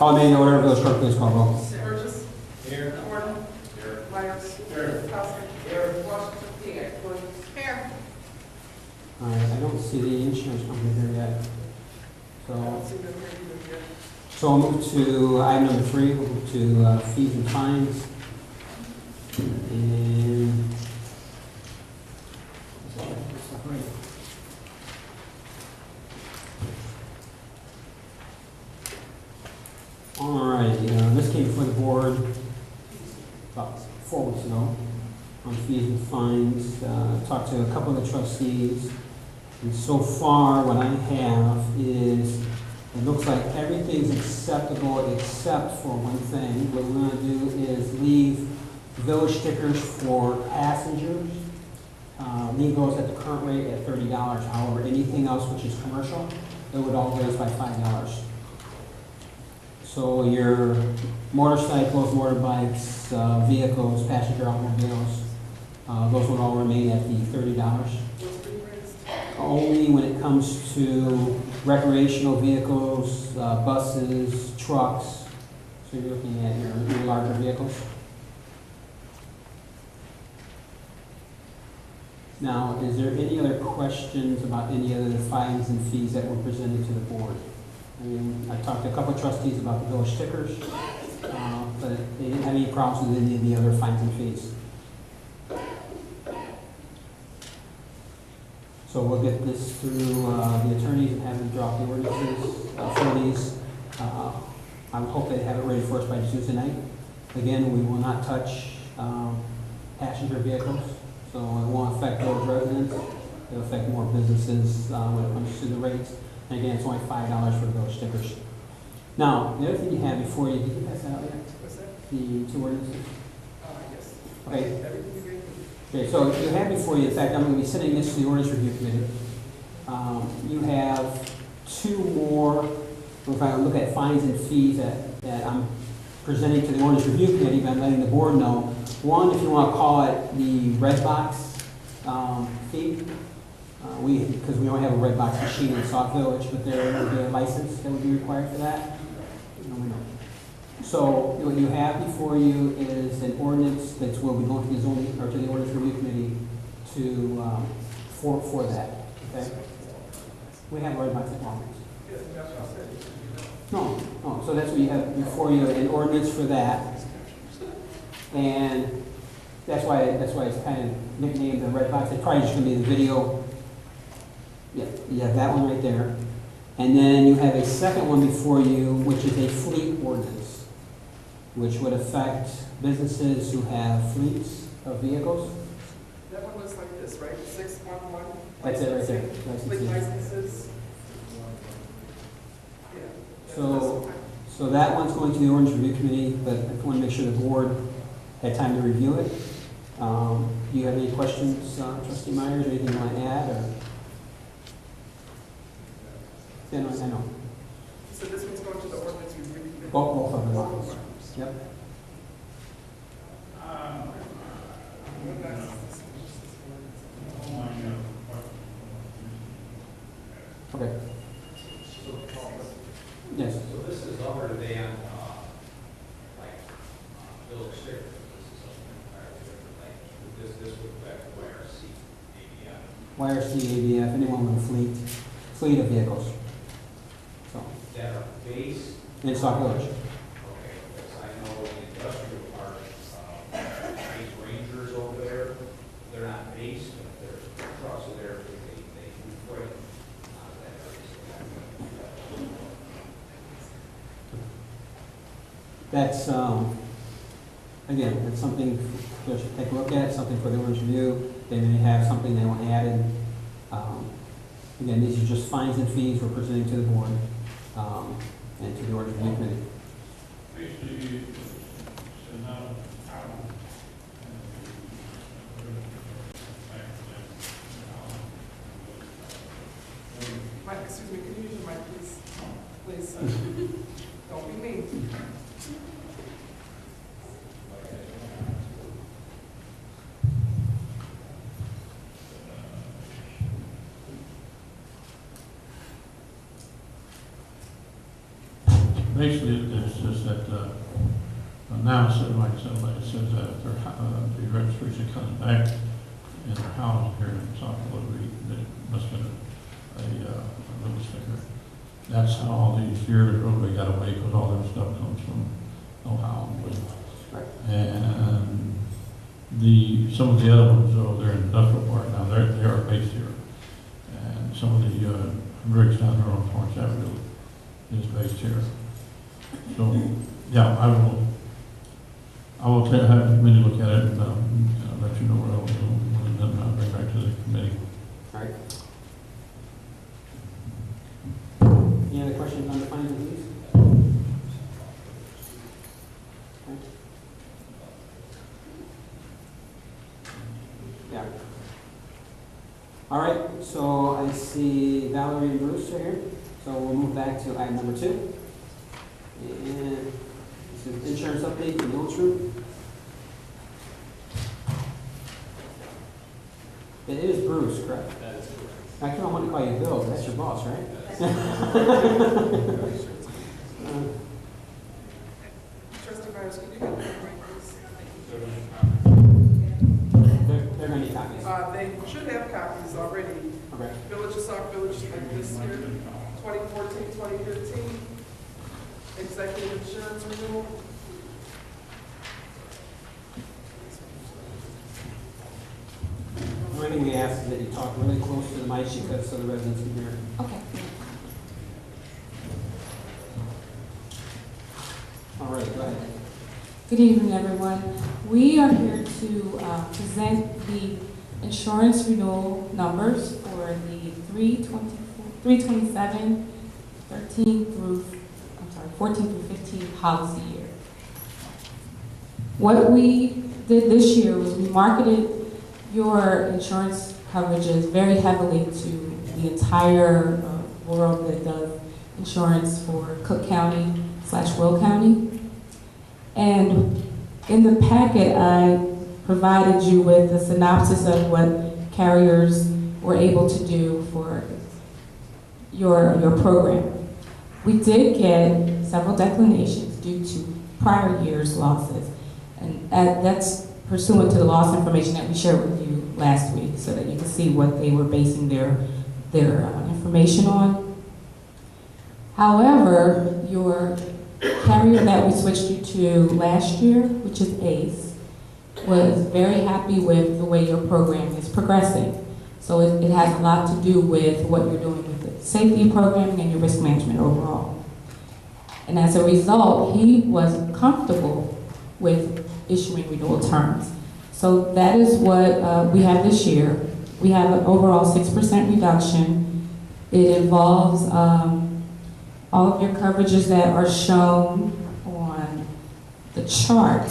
Call the meeting to order. Village clerk, please call roll. Burgess. Here. Gordon. Here. Myers. Here. Costa. Here. Washington. Here. Williams. Here. All right, I don't see the insurance company here yet. I don't So, see them here either yet. so we'll move to item number 3, we'll move to fees and fines. And, all right, this came before the board about 4 weeks ago on fees and fines. Talked to a couple of the trustees, and so far what I have is, it looks like everything's acceptable except for one thing. What we're gonna do is leave village stickers for passengers. Leave those at the current rate at $30. However, anything else which is commercial, it would all raise by $5. So your motorcycles, motorbikes, vehicles, passenger automobiles, those would all remain at the $30. Only when it comes to recreational vehicles, buses, trucks, so you're looking at your larger vehicles. Now, is there any other questions about any other fines and fees that were presented to the board? I mean, I talked to a couple of trustees about the village stickers, but they didn't have any problems with any of the other fines and fees. So we'll get this through the attorneys and have them drop the ordinances for these. I would hope they have it ready for us by Tuesday night. Again, we will not touch passenger vehicles, so it won't affect those residents. It'll affect more businesses when it comes to the rates. And again, it's only $5 for those stickers. Now, the other thing you have before you, did you pass that out yet? What's that? The 2 ordinances? Yes. Okay. Everything you gave me. Okay, so you have before you, in fact, I'm going to be sending this to the ordinance review committee. You have 2 more, if I look at fines and fees that I'm presenting to the ordinance review committee, but I'm letting the board know. One, if you want to call it the red box fee, because we only have a red box machine in Sauk Village, but there would be a license that would be required for that. No, we don't. So what you have before you is an ordinance that will be going to the zoning, or to the ordinance review committee to, for that, okay? We have red box requirements. No, so that's what you have before you, an ordinance for that. And that's why it's kind of nicknamed the red box. It's probably just gonna be the video. Yeah, you have that one right there. And then you have a second one before you, which is a fleet ordinance, which would affect businesses who have fleets of vehicles. That one was like this, right? 611. That's it right there. Fleet licenses. Yeah. So that one's going to the ordinance review committee, but I want to make sure the board had time to review it. Do you have any questions, Trustee Myers, or anything you want to add? Or? Yeah, no, I know. So this one's going to the ordinance review committee? Both of them. Yep. Okay. Yes. So this is other than, like, village stickers, this is something entirely different, like, this would affect YRC, ABM. YRC, ABF, anyone with a fleet of vehicles. So, That are based. in Sauk Village. Okay, because I know the industrial park, these rangers over there, they're not based, but their trucks are there, they move freight out of that area. That's, again, that's something you should take a look at, something for the ordinance review. They may have something they want added. Again, these are just fines and fees we're presenting to the board and to the ordinance review committee. Mike, excuse me, can you use your mic, please? Please. Don't be mean. basically, it's just that, now, it says, like it says that if the registration comes back in their house here in Sauk, they must have been a little sticker. That's how all these years everybody got away, because all their stuff comes from Ohio. Right. And some of the other ones over there in Industrial Park now, they are based here. And some of the rigs down there on Florence Avenue is based here. So, yeah, I will have the committee look at it and let you know what I will do, and then I'll bring back to the committee. All right. Any other questions on the findings, please? Okay. Yeah. All right, so I see Valerie and Bruce are here, so we'll move back to item number 2. And this is insurance update for the Old Troop. It is Bruce, correct? That is correct. Actually, I want to call you Bill, that's your boss, right? Trustee Myers, can you get that right, please? They're going to need copies. They should have copies already. Okay. Village of Sauk Village, like this year, 2014, 2015, executive insurance renewal. The only thing we ask is that you talk really close to the mic because so the residents can hear. Okay. All right, go ahead. Good evening, everyone. We are here to present the insurance renewal numbers for the 327, 14 through 15 policy year. What we did this year was we marketed your insurance coverages very heavily to the entire world that does insurance for Cook County / Will County. And in the packet, I provided you with a synopsis of what carriers were able to do for your program. We did get several declinations due to prior year's losses, and that's pursuant to the loss information that we shared with you last week, so that you can see what they were basing their information on. However, your carrier that we switched you to last year, which is ACE, was very happy with the way your program is progressing. So it has a lot to do with what you're doing with the safety programming and your risk management overall. And as a result, he was comfortable with issuing renewal terms. So that is what we have this year. We have an overall 6% reduction. It involves all of your coverages that are shown on the chart.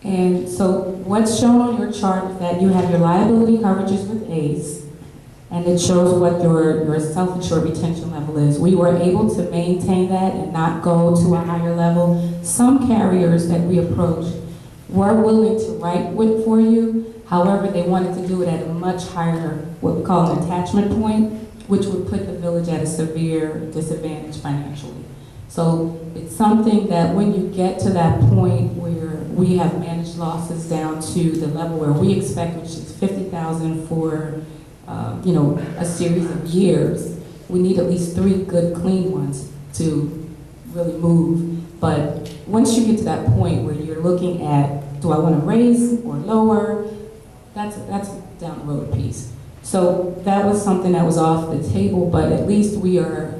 And so what's shown on your chart is that you have your liability coverages with ACE, and it shows what your self-insured retention level is. We were able to maintain that and not go to a higher level. Some carriers that we approached were willing to write with for you. However, they wanted to do it at a much higher, what we call an attachment point, which would put the village at a severe disadvantage financially. So it's something that when you get to that point where we have managed losses down to the level where we expect, which is $50,000 for a series of years, we need at least 3 good clean ones to really move. But once you get to that point where you're looking at, do I want to raise or lower, that's down the road piece. So that was something that was off the table, but at least we are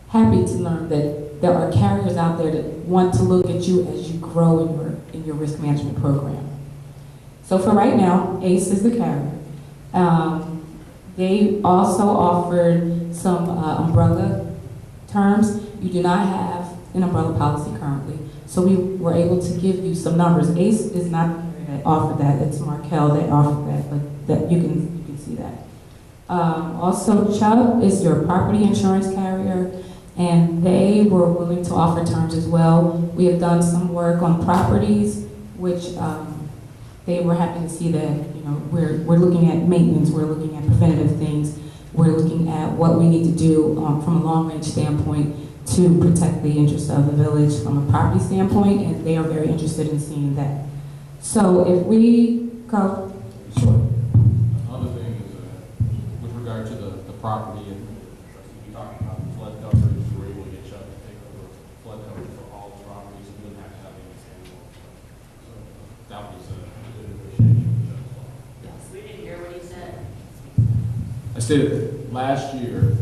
happy to learn that there are carriers out there that want to look at you as you grow in your risk management program. So for right now, ACE is the carrier. They also offered some umbrella terms. You do not have an umbrella policy currently, so we were able to give you some numbers. ACE is not the carrier that offered that. It's Markel that offered that, but that you can see that. Also, Chubb is your property insurance carrier, and they were willing to offer terms as well. We have done some work on properties, which they were happy to see that we're looking at maintenance, we're looking at preventative things. we're looking at what we need to do from a long-range standpoint to protect the interests of the village from a property standpoint, and they are very interested in seeing that. So if we go, sure. Another thing is, with regard to the property, and we talked about flood coverage, we were able to get Chuck to take over flood coverage for all the properties, and we didn't have to have any anymore. So that was a good negotiation with Chuck as well. We didn't hear what he said. I stated last year,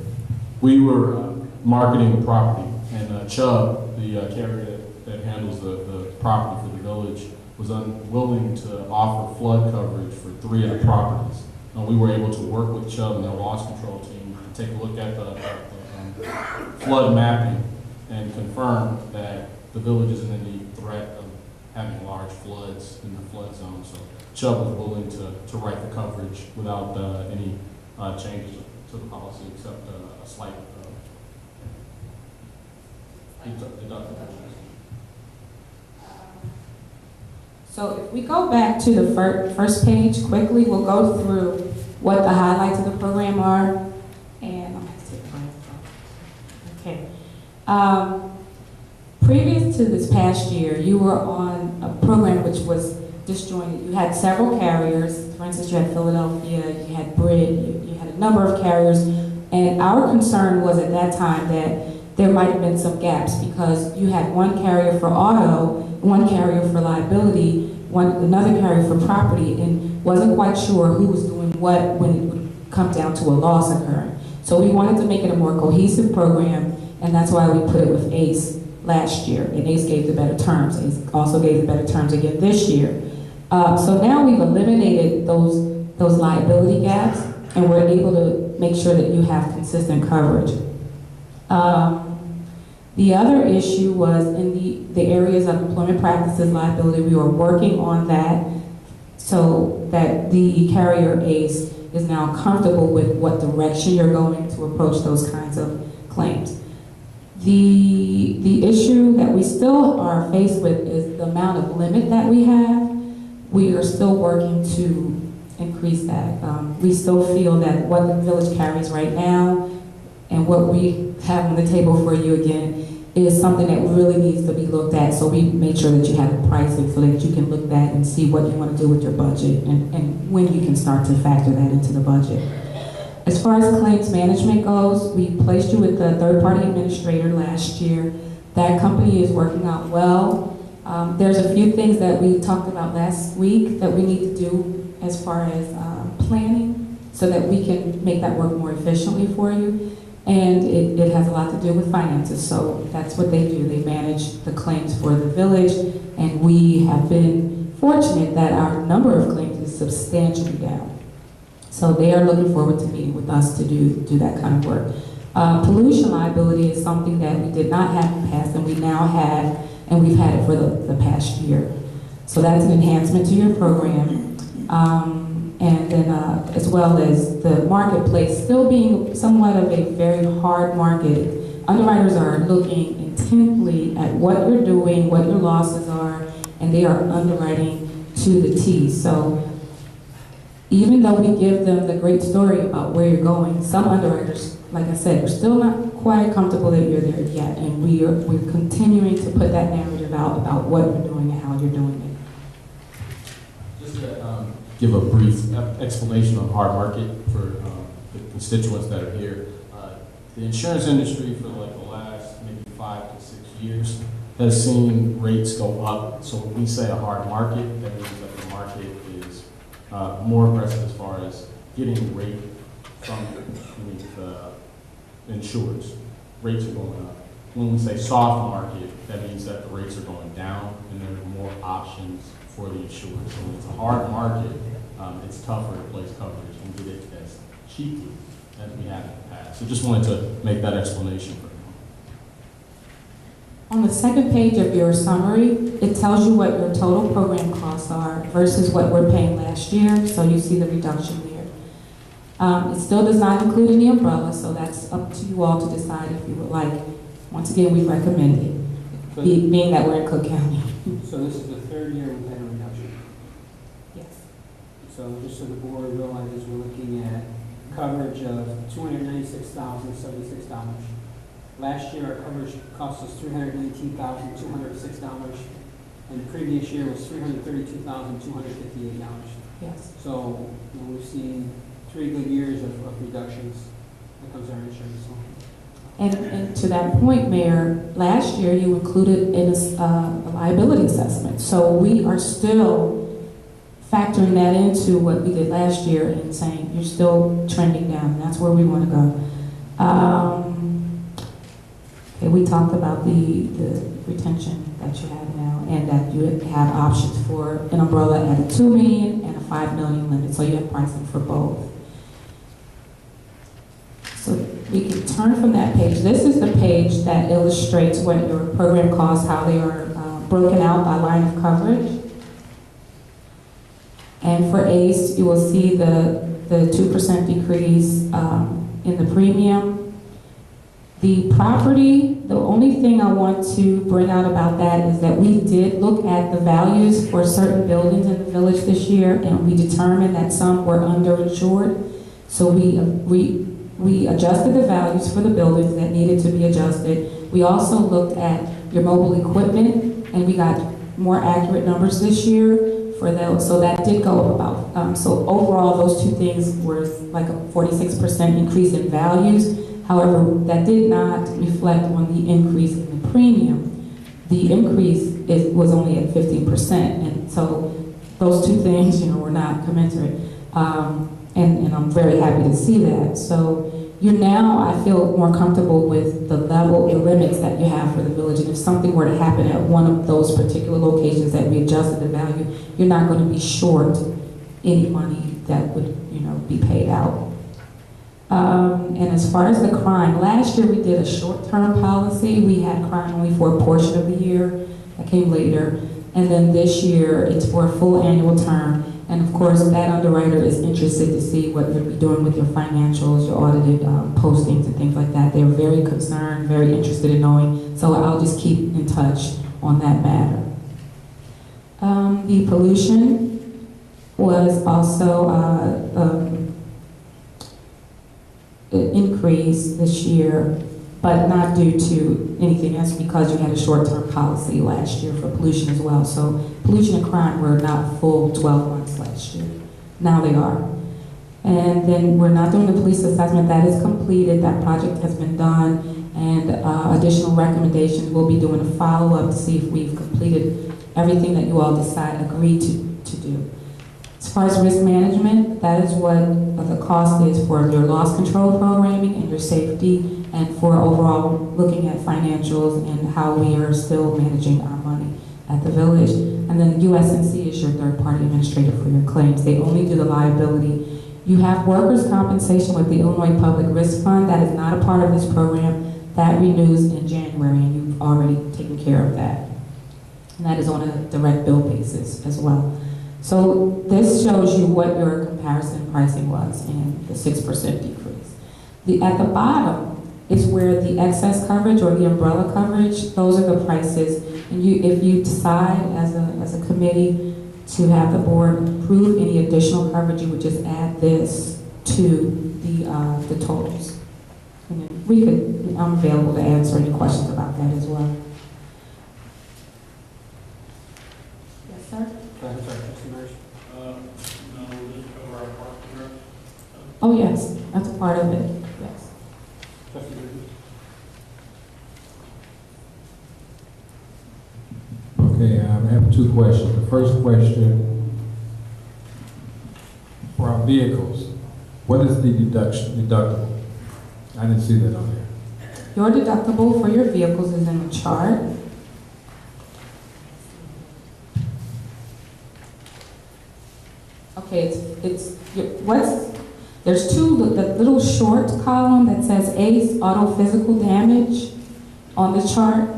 we were marketing the property, and Chubb, the carrier that handles the property for the village, was unwilling to offer flood coverage for 3 of the properties. And we were able to work with Chubb and their loss control team to take a look at the flood mapping and confirm that the village isn't in any threat of having large floods in the flood zone. So Chubb was willing to write the coverage without any changes to the policy, except a slight deductible. So if we go back to the first page quickly, we'll go through what the highlights of the program are. And I'm going to take my phone. Okay. Previous to this past year, you were on a program which was disjointed. You had several carriers. For instance, you had Philadelphia, you had Brit, you had a number of carriers. And our concern was at that time that there might have been some gaps because you had one carrier for auto, one carrier for liability, another carrier for property, and wasn't quite sure who was doing what when it would come down to a loss occurring. So we wanted to make it a more cohesive program, and that's why we put it with ACE last year, and ACE gave the better terms. ACE also gave the better terms again this year. So now we've eliminated those liability gaps, and we're able to make sure that you have consistent coverage. The other issue was in the areas of employment practices liability. We were working on that so that the carrier ACE is now comfortable with what direction you're going to approach those kinds of claims. The issue that we still are faced with is the amount of limit that we have. We are still working to increase that. We still feel that what the village carries right now and what we have on the table for you again is something that really needs to be looked at. So we made sure that you have the pricing so that you can look at and see what you want to do with your budget and when you can start to factor that into the budget. As far as claims management goes, we placed you with the third-party administrator last year. That company is working out well. There's a few things that we talked about last week that we need to do as far as planning so that we can make that work more efficiently for you. And it has a lot to do with finances, so that's what they do. They manage the claims for the village, and we have been fortunate that our number of claims is substantially down. So they are looking forward to meeting with us to do that kind of work. Pollution liability is something that we did not have in the past, and we now have, and we've had it for the past year. So that's an enhancement to your program. And then as well as the marketplace still being somewhat of a very hard market. Underwriters are looking intently at what you're doing, what your losses are, and they are underwriting to the T. So even though we give them the great story about where you're going, some underwriters, like I said, are still not quite comfortable that you're there yet, and we're continuing to put that narrative out about what you're doing and how you're doing it. Just to give a brief explanation on hard market for the constituents that are here. The insurance industry for like the last maybe 5 to 6 years has seen rates go up. So when we say a hard market, that means that the market is more aggressive as far as getting rate from the insurers. Rates are going up. When we say soft market, that means that the rates are going down and there are more options for the insurers. So when it's a hard market, it's tougher to place coverage and get it as cheaply as we have in the past. So just wanted to make that explanation for you. On the second page of your summary, it tells you what your total program costs are versus what we're paying last year, so you see the reduction there. It still does not include any umbrella, so that's up to you all to decide if you would like. Once again, we recommend it, being that we're in Cook County. So this is the third year we've had a reduction. Yes. So just so the board realizes, we're looking at coverage of $296,076. Last year, our coverage cost us $319,206, and the previous year was $332,258. Yes. So, we've seen 3 good years of reductions when it comes to our insurance. So. And to that point, Mayor, last year you included in a liability assessment. So we are still factoring that into what we did last year and saying you're still trending down. That's where we want to go. Okay, we talked about the retention that you have now and that you have options for an umbrella at a $2 million and a $5 million limit. So you have pricing for both. So we can turn from that page. This is the page that illustrates what your program costs, how they are broken out by line of coverage. And for ACE, you will see the 2% decrease in the premium. The property, the only thing I want to bring out about that is that we did look at the values for certain buildings in the village this year, and we determined that some were underinsured. So we adjusted the values for the buildings that needed to be adjusted. We also looked at your mobile equipment, and we got more accurate numbers this year for those. So that did go up about, so overall those two things were like a 46% increase in values. However, that did not reflect on the increase in the premium. The increase was only at 15%, and so those two things, were not commensurate. And I'm very happy to see that. So I feel more comfortable with the limits that you have for the village. And if something were to happen at one of those particular locations that we adjusted the value, you're not going to be short any money that would, be paid out. And as far as the crime, last year we did a short-term policy. We had crime only for a portion of the year. That came later. And then this year, it's for a full annual term. And of course, that underwriter is interested to see what you'll be doing with your financials, your audited postings and things like that. They're very concerned, very interested in knowing. So I'll just keep in touch on that matter. The pollution was also increased this year, but not due to anything else because you had a short-term policy last year for pollution as well. So pollution and crime were not full 12 months last year. Now they are. And then we're not doing the police assessment. That is completed. That project has been done. And additional recommendations, we'll be doing a follow-up to see if we've completed everything that you all agreed to do. As far as risk management, that is what the cost is for your loss control programming and your safety, and for overall looking at financials and how we are still managing our money at the village. And then USNC is your third-party administrator for your claims. They only do the liability. You have workers' compensation with the Illinois Public Risk Fund. That is not a part of this program. That renews in January, and you've already taken care of that. And that is on a direct bill basis as well. So this shows you what your comparison pricing was in the 6% decrease. At the bottom is where the excess coverage or the umbrella coverage, those are the prices. And if you decide as a committee to have the board approve any additional coverage, you would just add this to the totals. And then I'm available to answer any questions about that as well. Yes, sir? Go ahead, sorry, Trustee Marsh. No, we'll just cover our park and rec. Oh, yes, that's a part of it, yes. Trustee Marsh. Okay, I have two questions. The first question, for our vehicles, what is the deductible? I didn't see that on there. Your deductible for your vehicles is in the chart. Okay, there's the little short column that says ACE, auto physical damage on the chart,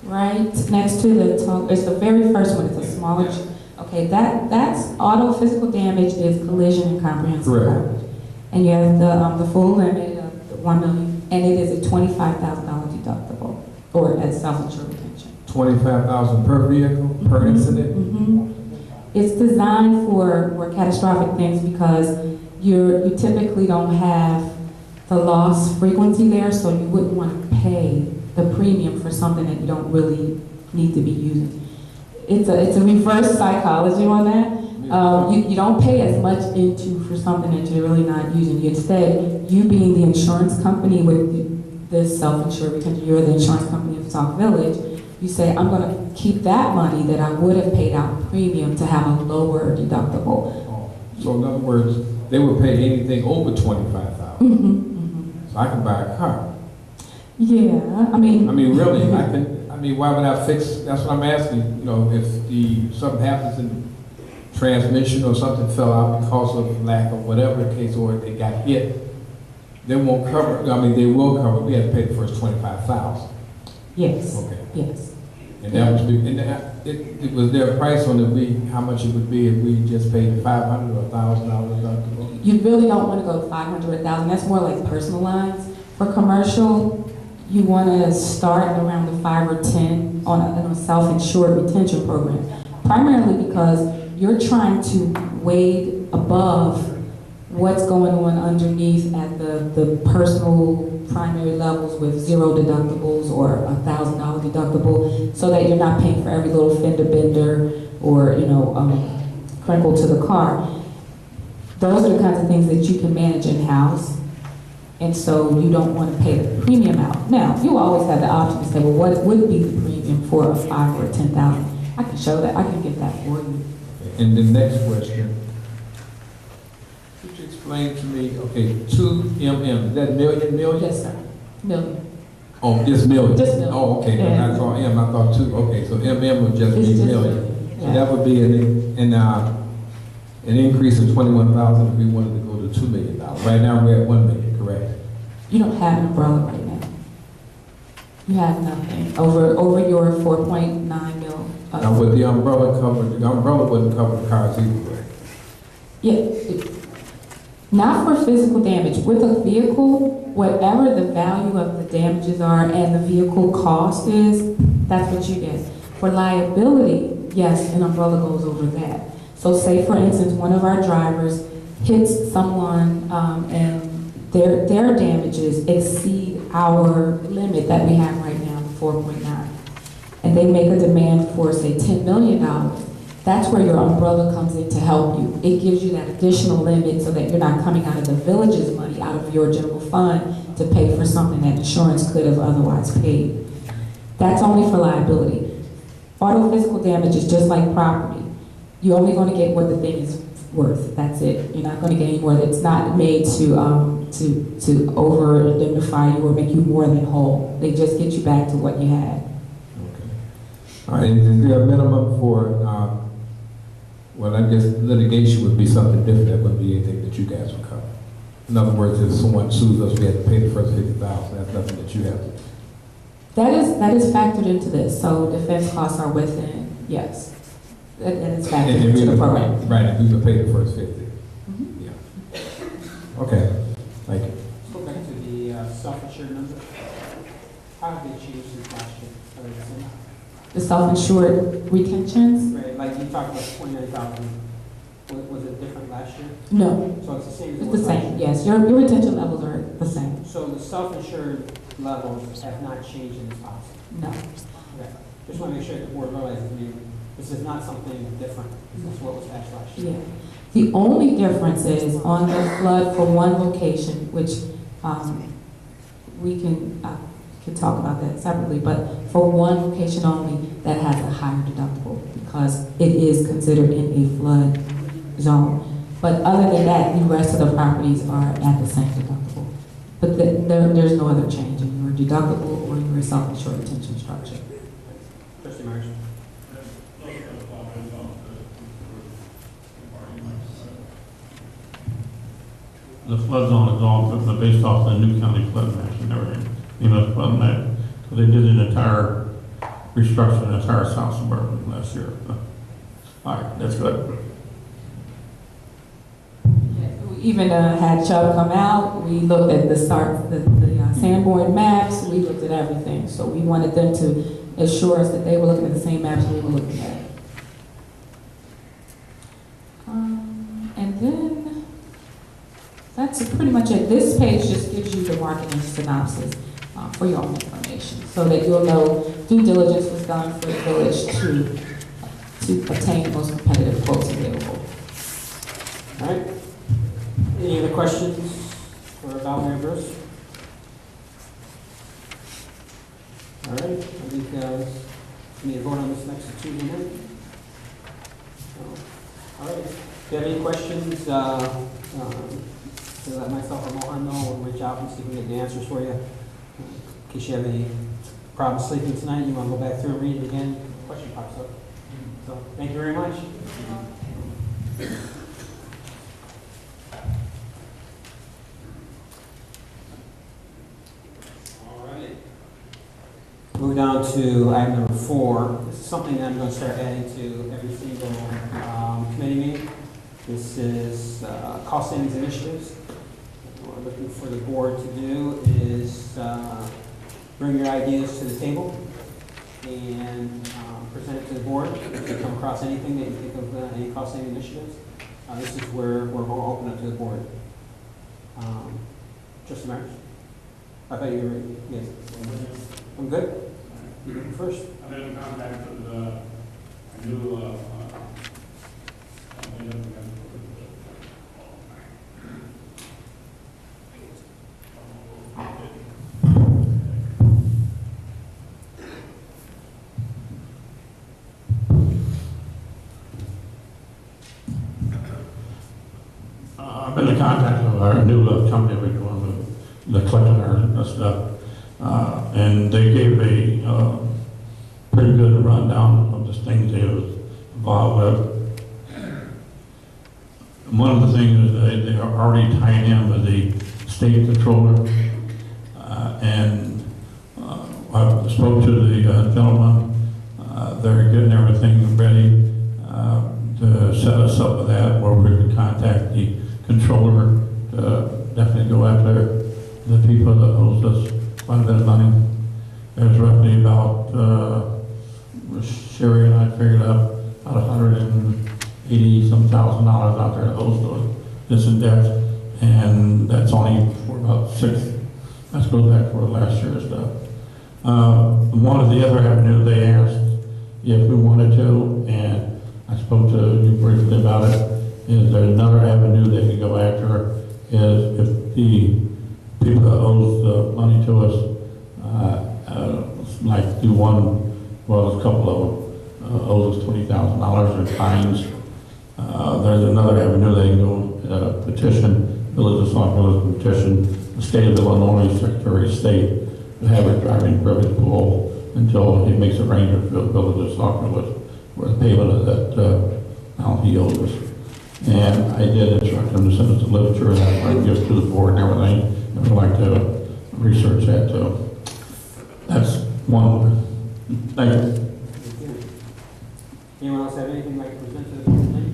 right? Next to it's the very first one, it's a smaller, okay, that's auto physical damage is collision and comprehensive coverage. And you have the full limit of $1 million, and it is a $25,000 deductible, or as self-insured retention. $25,000 per vehicle, per incident? Mm-hmm. It's designed for more catastrophic things because you typically don't have the loss frequency there, so you wouldn't want to pay the premium for something that you don't really need to be using. It's a reverse psychology on that. You don't pay as much into for something that you're really not using. Instead, you being the insurance company with this self-insured retention, you're the insurance company of Sauk Village, you say, I'm going to keep that money that I would have paid out premium to have a lower deductible. So in other words, they would pay anything over $25,000. So I can buy a car. Yeah, I mean, really, why would I fix, that's what I'm asking, you know, if something happens in transmission or something fell out because of lack of whatever the case, or they got hit, they won't cover, they will cover, we have to pay the first $25,000. Yes. Okay. Yes. And that was, it was their price on how much it would be if we just paid $500 or $1,000 deductible? You really don't want to go 500 or 1,000. That's more like personal lines. For commercial, you want to start around the 5 or 10 on a self-insured retention program, primarily because you're trying to wade above what's going on underneath at the personal primary levels with $0 deductibles or $1,000 deductible, so that you're not paying for every little fender bender or crinkle to the car. Those are the kinds of things that you can manage in-house, and so you don't want to pay the premium out. Now, you always have the option to say, well, what would be the premium for a 5 or a 10,000? I can show that. I can get that for you. And the next question, could you explain to me, 2 MM, is that million? Yes, sir. Million. Oh, just million? Just million. Oh, okay, and I saw M, I thought 2, okay, so MM would just It's be just million. yeah. So that would be an increase of 21,000 if we wanted to go to $2 million. Right now, we're at 1 million, correct? You don't have an umbrella right now. You have nothing over your 4.9 mil. Now, would the umbrella wouldn't cover the cars either, right? Yeah, not for physical damage. With a vehicle, whatever the value of the damages are and the vehicle cost is, that's what you get. For liability, yes, an umbrella goes over that. So say, for instance, one of our drivers hits someone and their damages exceed our limit that we have right now, 4.9. And they make a demand for, say, $10 million. That's where your umbrella comes in to help you. It gives you that additional limit so that you're not coming out of the village's money, out of your general fund, to pay for something that insurance could have otherwise paid. That's only for liability. Auto physical damage is just like property. You're only going to get what the thing is worth. That's it. You're not going to get any more. It's not made to over indemnify you or make you more than whole. They just get you back to what you had. Okay. All right, is there a minimum for, well, I guess litigation would be something different. That wouldn't be anything that you guys would cover. In other words, if someone sues us, we have to pay the first $50,000. That's nothing that you have to. That is factored into this. So defense costs are within, yes. That is factored into the program. Right, and we would pay the first 50. Yeah. Okay, thank you. Let's go back to the self-insured number. How have they changed since last year? Are they the same? The self-insured retentions? Right, like you talked about 29,000. Was it different last year? No, So it's the same as it it's was the last same. year? Yes, your retention levels are the same. So the self-insured levels have not changed in this policy? No. Okay. Just want to make sure that the board realizes, this is not something different. This is what was passed last year. Yeah. The only difference is on the flood for one location, which we can talk about that separately, but for one location only, that has a higher deductible because it is considered in a flood zone. But other than that, the rest of the properties are at the same deductible. But there's no other change in your deductible or your self-insured retention structure. Trustee Myers. The flood zone is all based off the New County flood maps and everything. Flood map. So they did an entire restructure, the entire South Suburban last year. All right, that's good. We even had Chubb come out. We looked at the Sanborn maps. We looked at everything. So we wanted them to assure us that they were looking at the same maps we were looking at. And then That's pretty much it. This page just gives you the marketing synopsis for your own information, so that you'll know due diligence was done for the village to obtain the most competitive quotes available. All right. Any other questions for Valerie and Bruce? All right, I think we need to vote on this next Tuesday night. All right, if you have any questions, so let myself or Mohan know, we'll reach out and see if we can get the answers for you. In case you have any problems sleeping tonight, you want to go back through and read it again, question pops up. So, thank you very much. Move down to item number 4. This is something that I'm going to start adding to every single committee meeting. This is cost savings initiatives. What we're looking for the board to do is bring your ideas to the table and present it to the board. If you come across anything that you think of, any cost saving initiatives, this is where we're going to open up to the board. Trustee Myers? I thought you were ready. Yes. I'm good. You go first. I'm in contact with a new I've been in contact with our new company we're doing the collecting our stuff. And they gave a pretty good rundown of the things they was involved with. One of the things is they are already tied in with the state controller. And I spoke to the gentleman. They're getting everything ready to set us up with that, where we can contact the controller to definitely go after the people that owes us quite a bit of money. There's roughly about, Sherry and I figured out about $180,000 out there that owes this in debt, and that's only for about 6. That goes back for last year's stuff. One of the other avenues they asked if we wanted to, and I spoke to you briefly about it, is there's another avenue they can go after, is if the people that owes the money to us, like do one, well, there's a couple of them, owes us $20,000 in fines. There's another avenue they can go petition, Village of Sauk Village petition, the state of Illinois Secretary of State to have a driving privilege pool until he makes arrangements for the Village of Sauk Village for the payment of that amount he owes us. And I did instruct him to send us the literature and I can give it to the board and everything. I would like to research that too. That's one. Thank you. Anyone else have anything like to present to the board tonight?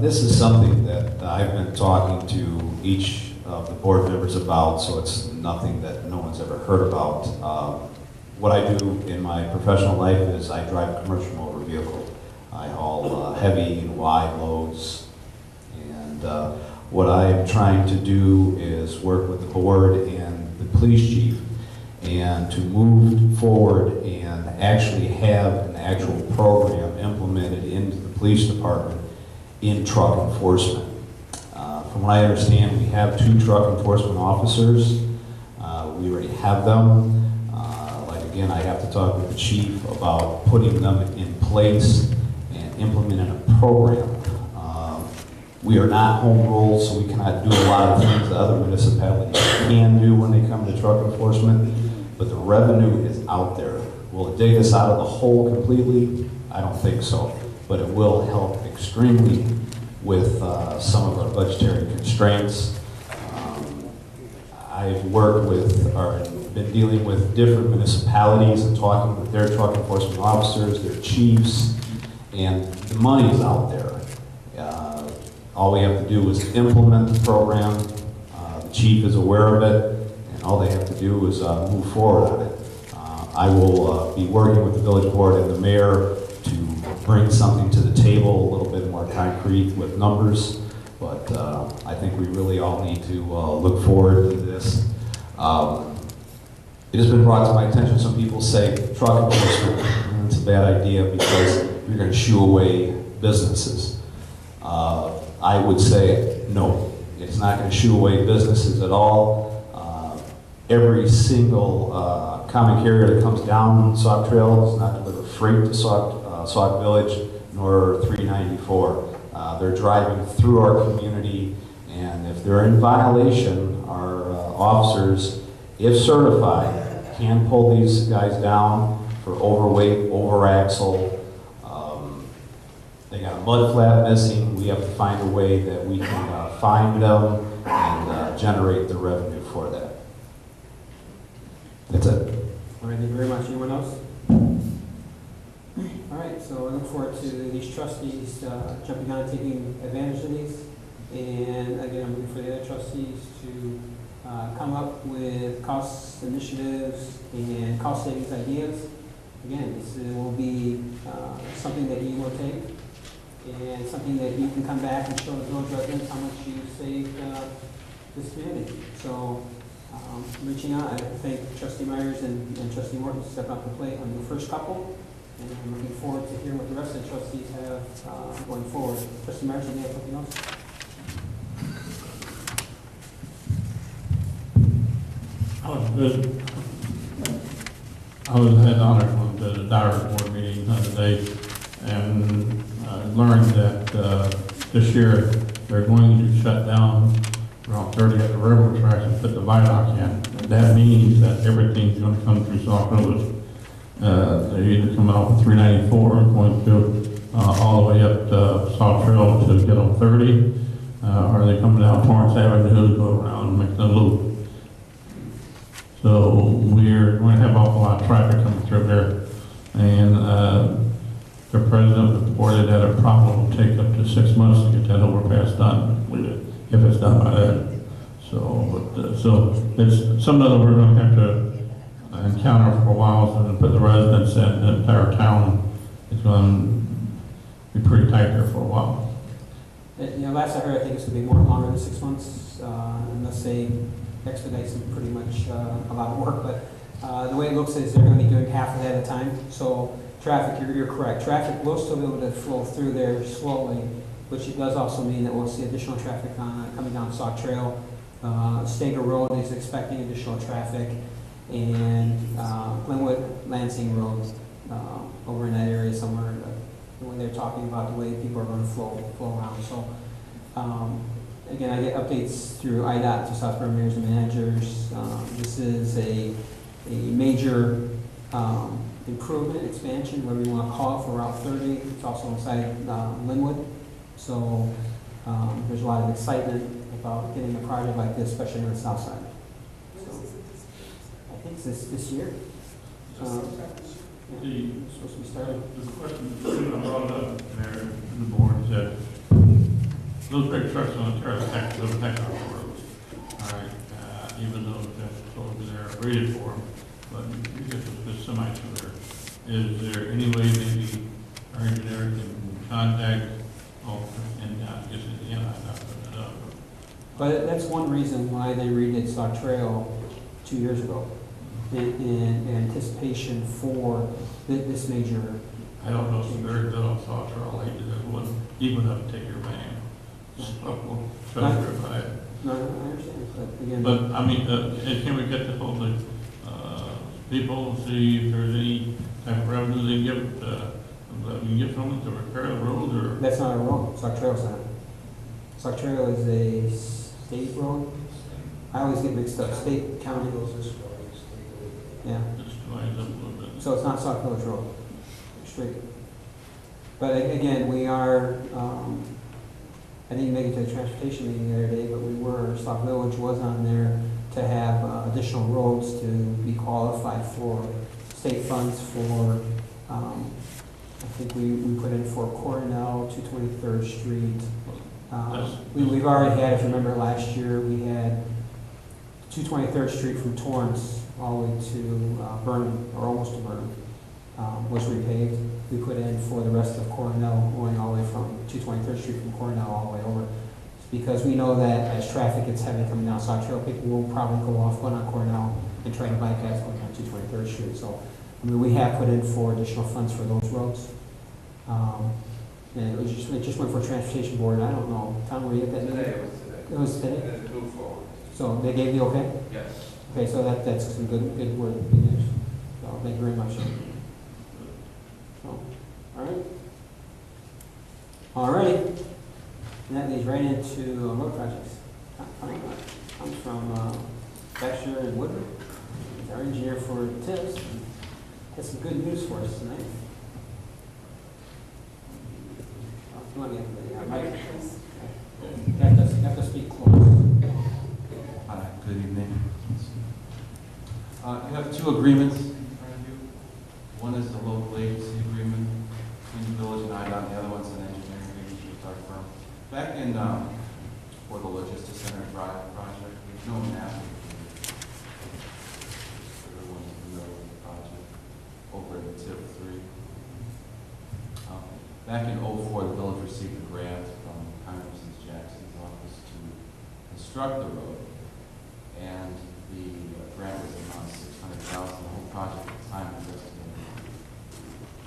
This is something that I've been talking to each of the board members about, so it's nothing that no one's ever heard about. What I do in my professional life is I drive a commercial motor vehicle. I haul heavy and wide loads, and what I'm trying to do is work with the board and the police chief and to move forward and actually have an actual program implemented into the police department in truck enforcement. From what I understand, we have 2 truck enforcement officers. We already have them. Again, I have to talk with the chief about putting them in place and implementing a program. We are not home rule, so we cannot do a lot of things that other municipalities can do when they come to truck enforcement, but the revenue is out there. Will it dig us out of the hole completely? I don't think so, but it will help extremely with some of our budgetary constraints. I've worked with, or been dealing with different municipalities and talking with their truck enforcement officers, their chiefs, and the money is out there. All we have to do is implement the program. The chief is aware of it, and all they have to do is move forward on it. I will be working with the village board and the mayor to bring something to the table, a little bit more concrete with numbers, but I think we really all need to look forward to this. It has been brought to my attention, some people say truck enforcement, it's a bad idea because you're going to shoo away businesses. I would say no, it's not going to shoo away businesses at all. Every single common carrier that comes down Sauk Trail does not deliver freight to Sauk Village, nor 394. They're driving through our community, and if they're in violation, our officers, if certified, can pull these guys down for overweight, overaxle. They got a mud flap missing. We have to find a way that we can find them and generate the revenue for that. That's it. All right, thank you very much. Anyone else? All right, so I look forward to these trustees jumping on and taking advantage of these. And again, I'm looking for the other trustees to come up with cost initiatives and cost savings ideas. Again, this will be something that you will take and something that you can come back and show the village residents how much you saved this community. So reaching out, I thank Trustee Myers and Trustee Morton for stepping up to the plate on the first couple. And I'm looking forward to hearing what the rest of the trustees have going forward. Trustee Myers, do you have something else? I had the honor of going to the Directors Board meeting the other day, and I learned that this year they're going to shut down around 30 at the railroad tracks and put the viaduct in. And that means that everything's going to come through Sauk Village. They're either coming off of 394 and going to all the way up to Sauk Trail to get on 30, or they coming down Torrance Avenue to go around and make the loop. So we're going to have an awful lot of traffic coming through there. And the president of the board had a problem. It'll take up to 6 months to get that overpass done, if it's done by then. So it's something that we're going to have to encounter for a while, so to put the residents and the entire town is going to be pretty tight there for a while. Last I heard, I think it's going to be more longer than 6 months, unless they expedite some pretty much a lot of work. But the way it looks is they're going to be doing half of that at a time. So traffic, you're correct. Traffic will still be able to flow through there slowly, which it does also mean that we'll see additional traffic coming down Sauk Trail. Stager Road is expecting additional traffic, and Glenwood Lansing Road over in that area somewhere. When they're talking about the way people are going to flow around. So again, I get updates through IDOT to Southborough mayors and managers. This is a major improvement, expansion, whatever you want to call it, for Route 30. It's also inside Linwood. So there's a lot of excitement about getting a project like this, especially on the south side. So I think it's this year. It's supposed to be started. The question I brought up, Mayor, to the board, is that those big trucks on the terrace attack our roads. All right, even though that's supposed to be there rated for them, but you get this semi to there. Is there any way maybe our engineer can contact, and I guess at the end I'm not putting it up. But that's one reason why they redid Sauk Trail 2 years ago, in anticipation for this major. I don't know if they're good on Sauk Trail, like that one, even up to take your van. So, try to verify it. No, I understand, but again. But, I mean, can we get the whole, people, see if there's any type of revenue they give, we can get from it to repair the road, or? That's not a road. Sauk Trail's not. Sauk Trail is a state road. I always get mixed up. State, county. Yeah. Just lines up a little bit. So it's not Sauk Village Road. Straight. But again, we are, I didn't make it to the transportation meeting the other day, but we were, Sauk Village was on there to have additional roads to be qualified for state funds for, I think we put in for Cornell, 223rd Street. We've already had, if you remember last year, we had 223rd Street from Torrance all the way to Burnham, or almost to Burnham, was repaved. We put in for the rest of Cornell, going all the way from 223rd Street from Cornell all the way over. It's because we know that as traffic gets heavy coming down Sauk Trail, people will probably go off going on Cornell and try to bypass going down 223rd Street. So, I mean, we have put in for additional funds for those roads. And it just went for transportation board. I don't know, Tom, were you at that meeting? Today, it was today. It was today? And it's moved forward. So they gave the okay? Yes. Okay, so that's some good word, good news. So thank you very much. So, all right. All right. And that leads right into road projects. Comes from Baxter and Woodward. He's our engineer for tips. Has some good news for us tonight. You want to get the mic? You have to speak close. Hi, good evening. You have two agreements in front of you. One is the local agency agreement between the village and IDOT, and the other one's an engineering agreement with our firm. Back in, for the Logistics Center Drive project, there's no map. Everyone's familiar with the project over in tip 3. Back in '04, the village received a grant from Congressman Jackson's office to construct the road, and the grant was around $600,000. The whole project at the time was estimated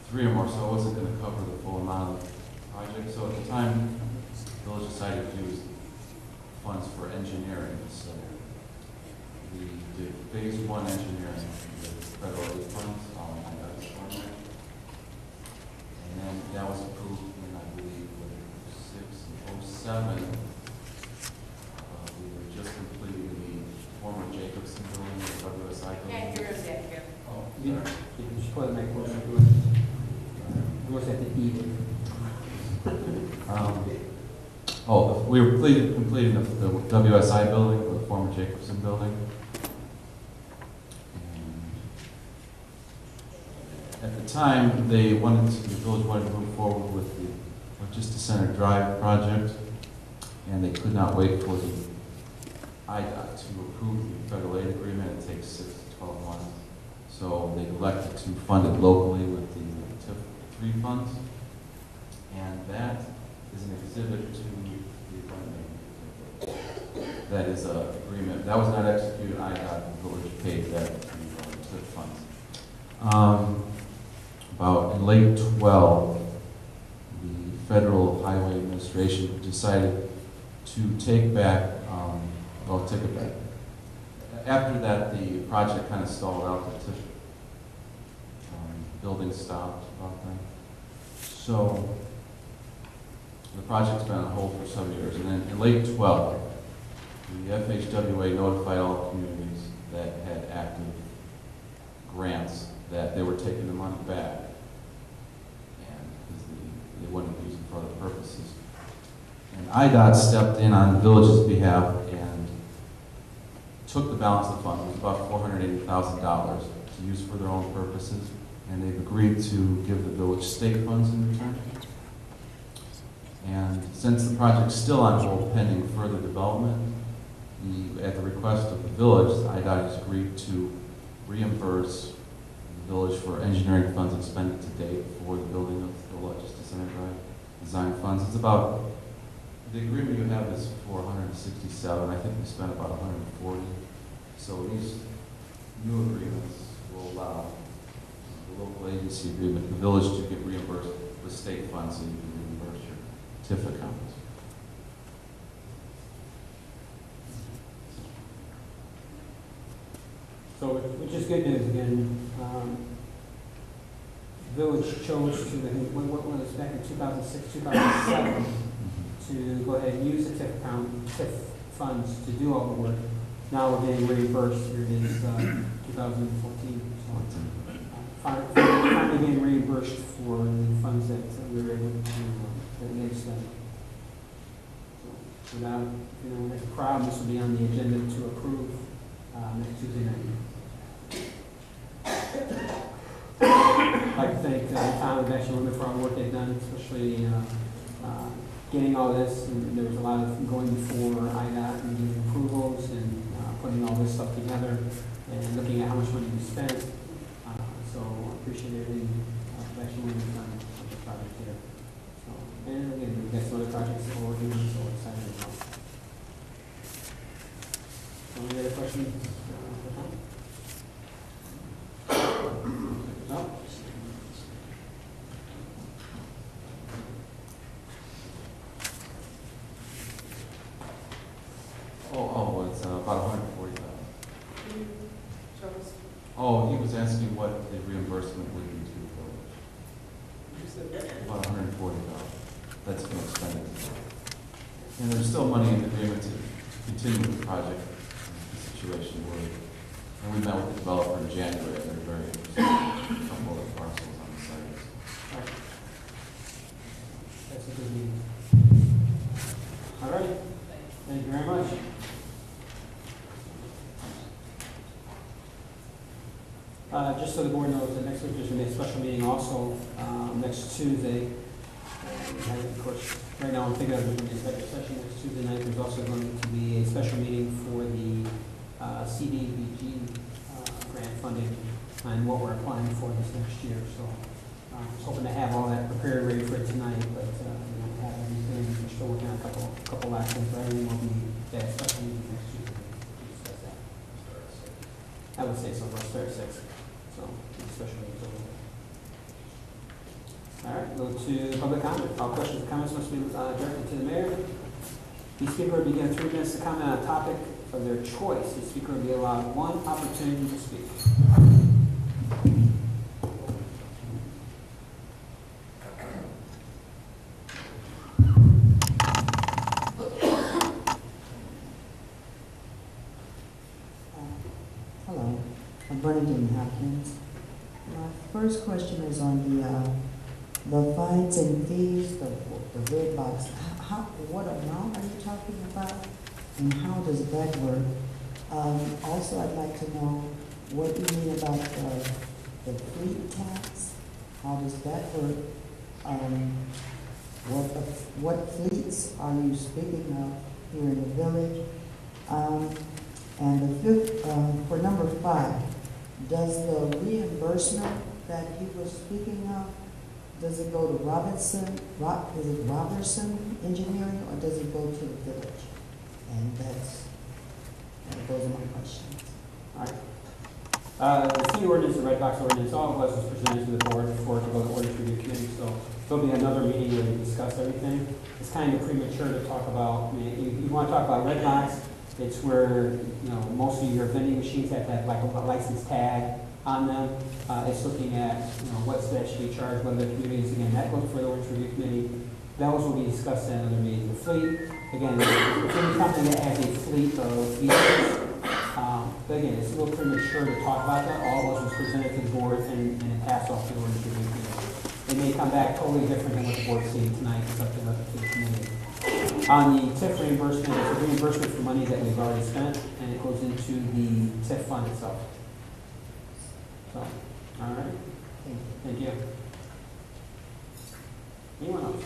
$3 or more, so it wasn't going to cover the full amount of the project. So at the time, the village decided to use funds for engineering. So we did phase 1 engineering with federal aid funds, all in IDOT's format. And then that was approved in, I believe, 07. We were just completing the former Jacobson building, the WSI building. Can't hear us yet, Kevin. Oh, You sorry. should put it mic closer to it. You almost have to eat it. We were completing the WSI building, or the former Jacobson building. And at the time, the village wanted to move forward with the Logistics Center Drive project, and they could not wait for the IDOT to approve the federal aid agreement. It takes 6 to 12 months. So they elected to fund it locally with the TIF 3 funds. And that is an exhibit to the agreement. That is an agreement. That was not executed. IDOT, the village paid that to the TIF funds. About in late 12, the Federal Highway Administration decided to take back, take it back. After that, the project kind of stalled out. The TIF building stopped about then. So the project's been on hold for some years. And then in late 12, the FHWA notified all communities that had active grants that they were taking the money back, and because they wouldn't use it for other purposes. And IDOT stepped in on the village's behalf and took the balance of the funds. It was about $480,000 to use for their own purposes, and they've agreed to give the village state funds in return. And since the project's still on hold pending further development, at the request of the village, IDOT has agreed to reimburse the village for engineering funds expended to date for the building of the Logistics Center Drive design funds. It's about, the agreement you have is for 167. I think we spent about 140. So these new agreements will allow the local agency agreement, the village to get reimbursed with state funds, so you can reimburse your TIF accounts. So, which is good news again. Village chose to, what was back in 2006, 2007, to go ahead and use the TIF account, TIF funds to do all the work. Now we're getting reimbursed through these 2014. So, finally getting reimbursed for the funds that we were able to, that they spent. So, without, if a problem, this will be on the agenda to approve next Tuesday night. I'd like to thank Tom and Baxter Women for all the work they've done, especially getting all this. And there was a lot of going before IDOT and getting approvals and putting all this stuff together and looking at how much money we spent. So I appreciate everything actually we've done on the project here. So, and again, we've got some other projects that we're working on, so we're excited about. So any other questions? No? Oh, it's about 140,000. Show us. Oh, he was asking what the reimbursement would be to the village. You said that. About 140,000. That's been expended. And there's still money in the agreement to continue with the project in the situation where, and we met with the developer in January, and they're very interested in a couple of parcels on the site. That's a good meeting. All right. Thank you very much. Just so the board knows, that next week there's going to be a special meeting also, next Tuesday. And of course, right now I'm thinking of doing the executive session next Tuesday night. There's also going to be a special meeting for the CDBG grant funding and what we're applying for this next year. So I was hoping to have all that prepared, ready for it tonight, but we don't have everything. We're still working on a couple last things, but everything will be that special meeting next Tuesday to discuss that. I would say so. We'll start at 6. So special meeting's over. All right, go to public comment. All questions and comments must be directed to the mayor. Each speaker will be given 3 minutes to comment on a topic of their choice. Each speaker will be allowed 1 opportunity to speak. Hello, I'm Bernadine Hopkins. My first question is on the fines and fees, the red box. What amount are you talking about, and how does that work? Also, I'd like to know what you mean about the fleet tax. How does that work? What fleets are you speaking of here in the village? And the fifth, for number 5, does the reimbursement that he was speaking of, does it go to Robertson Engineering, or does it go to the village? And those are my questions. All right. The city ordinance, the red box ordinance, all of us was presented to the board before to go to ordinance review committee. So there'll be another meeting where we discuss everything. It's kind of premature to talk about. I mean, you want to talk about red box. It's where, most of your vending machines have to have like a license tag on them. It's looking at, what's that should be charged, what other communities, again, that goes for the ordinance review committee. Those will be discussed in another meeting. The fleet, again, it's any company that has a fleet of vehicles. But again, it's a little premature to talk about that. All of us was presented to the board and it passed off to the ordinance review committee. It may come back totally different than what the board's seeing tonight. It's up to the committee. On the TIF reimbursement, it's a reimbursement for money that we've already spent, and it goes into the TIF fund itself. So, all right. Thank you. Anyone else?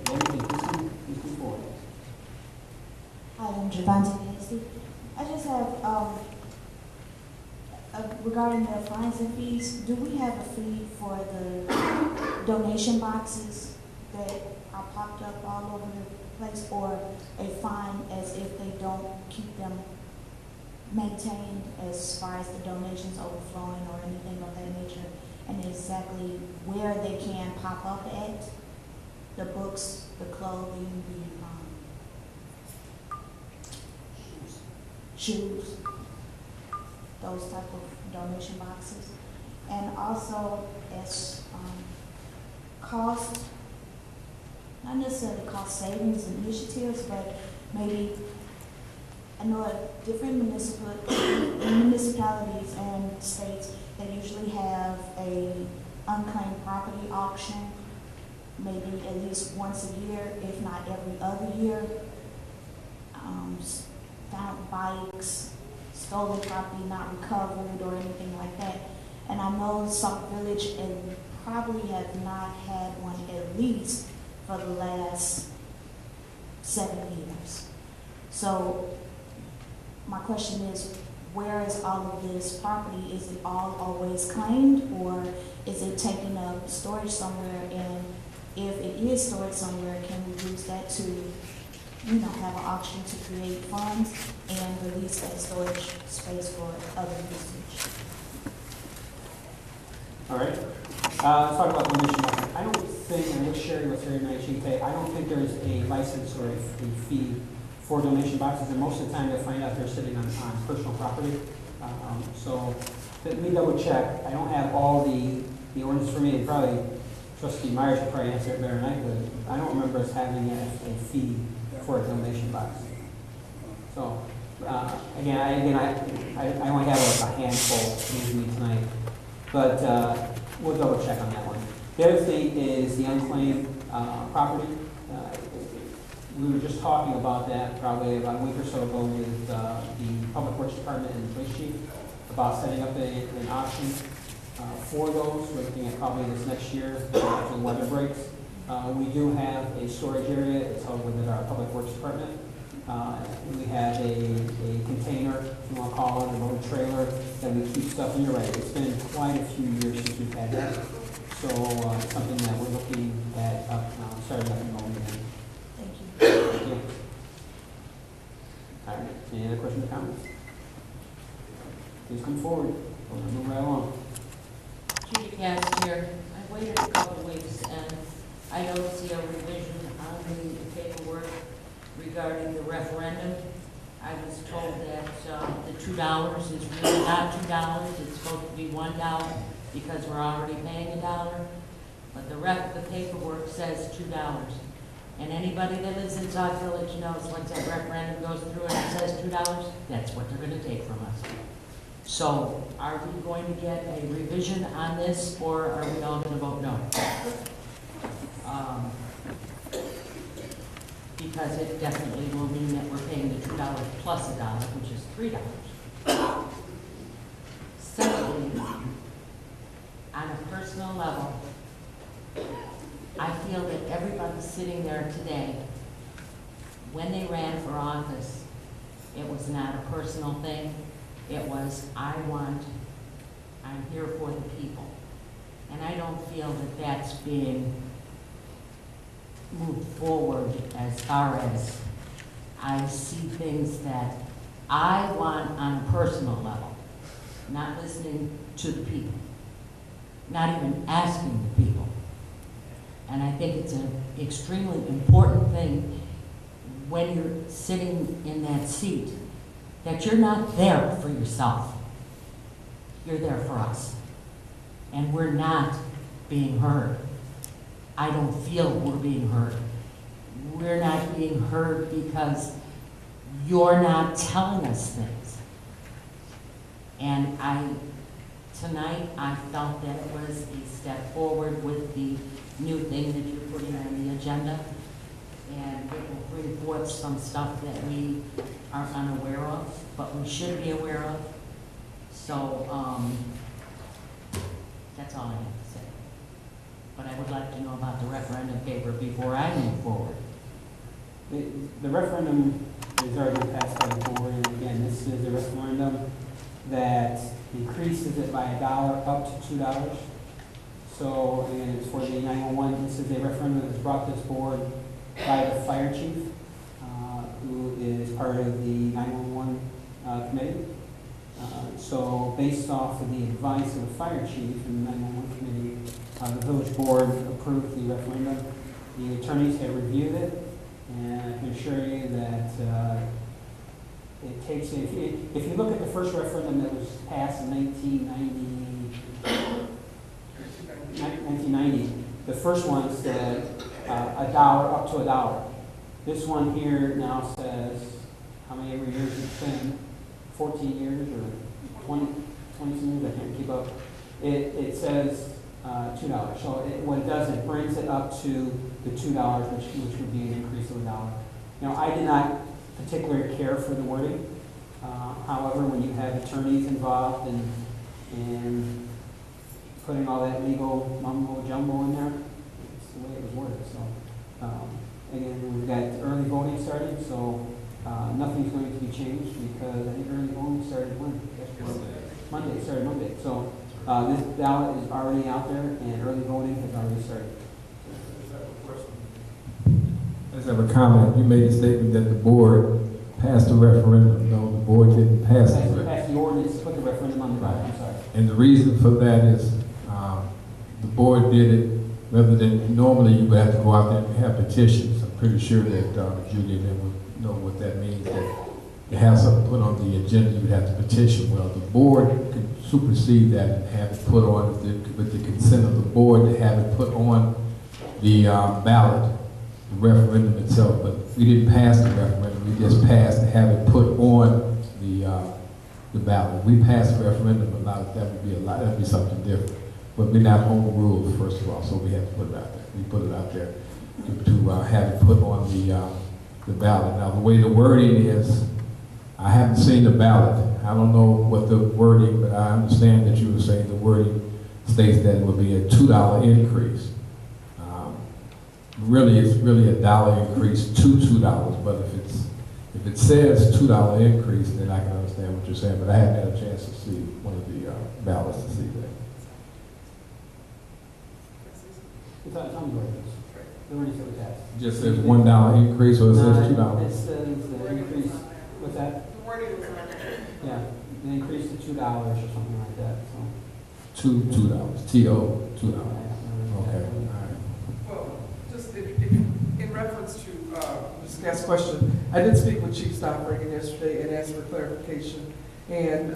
Anything? Please come forward. Hi, I'm Javante Hasty. I just have, regarding the fines and fees, do we have a fee for the donation boxes that are popped up all over the place, or a fine as if they don't keep them maintained as far as the donations overflowing or anything of that nature, and exactly where they can pop up at? The books, the clothing, the shoes, those type of donation boxes. And also as cost, not necessarily cost savings initiatives, but maybe, I know different municipalities and states that usually have a unclaimed property auction, maybe at least once a year, if not every other year. Found bikes, stolen property not recovered or anything like that. And I know Sauk Village and probably have not had one at least for the last 7 years. So my question is, where is all of this property? Is it all always claimed, or is it taken up storage somewhere? And if it is stored somewhere, can we use that to, have an auction to create funds and release that storage space for other usage? All right. Let's talk about donation boxes. I don't think, and Sherry was here tonight, she said, I don't think there's a license or a fee for donation boxes, and most of the time you'll find out they're sitting on personal property. So let me double check. I don't have all the ordinance for me, and probably Trustee Myers should probably answer it better than I could. I don't remember us having a fee for a donation box. So, again, I only have a handful with me tonight, but we'll double check on that one. The other thing is the unclaimed property. We were just talking about that probably about a week or so ago with the Public Works Department and the police chief about setting up an auction for those. We're looking at probably this next year after the weather breaks. We do have a storage area. It's held within our Public Works Department. We have a container, if you want to call it, a little trailer that we keep stuff in. You're right, it's been quite a few years since we've had that. So it's something that we're looking at starting up and going again. Thank you. All right, any other questions or comments? Please come forward. We'll move right along. Judy Cass here. I waited a couple of weeks and I don't see a revision on the paperwork regarding the referendum. I was told that the $2 is really not $2. It's supposed to be $1 because we're already paying $1. But the paperwork says $2. And anybody that lives in Sauk Village knows once that referendum goes through and it says $2, that's what they're going to take from us. So are we going to get a revision on this, or are we all going to vote no? Because it definitely will mean that we're paying the $2 plus $1, which is $3. Secondly, on a personal level, I feel that everybody sitting there today, when they ran for office, it was not a personal thing. It was, I'm here for the people. And I don't feel that that's being moved forward as far as I see things that I want on a personal level, not listening to the people, not even asking the people. And I think it's an extremely important thing when you're sitting in that seat that you're not there for yourself. You're there for us. And we're not being heard. I don't feel we're being heard. We're not being heard because you're not telling us things. And tonight I felt that it was a step forward with the new thing that you're putting on the agenda. And it will bring forth some stuff that we are unaware of, but we should be aware of. So that's all I have to say. But I would like to know about the referendum paper before I move forward. The referendum is already passed by the board, and again, this is a referendum that increases it by $1 up to $2. So, again, it's for the 911. This is a referendum that was brought to this board by the fire chief, who is part of the 911 committee. So, based off of the advice of the fire chief and the 911 committee, the village board approved the referendum. The attorneys have reviewed it, and I can assure you that it takes, if you look at the first referendum that was passed in 1990, the first one said $1 up to $1. This one here now says, how many every year it's been? 14 years or 20 years, I can't keep up. It says $2. So what it does, it brings it up to the $2, which would be an increase of $1. Now, I did not particularly care for the wording. However, when you have attorneys involved and putting all that legal mumbo jumbo in there, it's the way it was worded. So again, we've got early voting starting, so Nothing's going to be changed because I think early voting started when? Monday, it started Monday. So this ballot is already out there and early voting has already started. I just have a comment. You made a statement that the board passed the referendum. No, the board didn't pass the referendum. Passed the ordinance to put the referendum on the ballot, I'm sorry. And the reason for that is the board did it rather than normally you would have to go out there and have petitions. I'm pretty sure that Julia then would know what that means, that to have something put on the agenda, you'd have to petition. Well, the board could supersede that and have it put on, with the consent of the board, to have it put on the ballot, the referendum itself. But we didn't pass the referendum, we just passed to have it put on the ballot. We passed the referendum, but that would be something different. But we're not home rules, first of all, so we have to put it out there. We put it out there to have it put on the ballot. Now, the way the wording is, I haven't seen the ballot. I don't know what the wording, but I understand that you were saying the wording states that it would be a $2 increase. Really, it's really a $1 increase to $2, but if it says $2 increase, then I can understand what you're saying, but I haven't had a chance to see one of the ballots to see that. It's on the ordinance. The ordinance that was passed. It just says $1 increase, or it says $2? It says the increase, what's that? The wording was not. Yeah, the increase to $2 or something like that, so. $2, T-O, $2. Okay, all right. Well, just in reference to Ms. Gass' question, I did speak with Chief Stopford yesterday and asked for clarification. And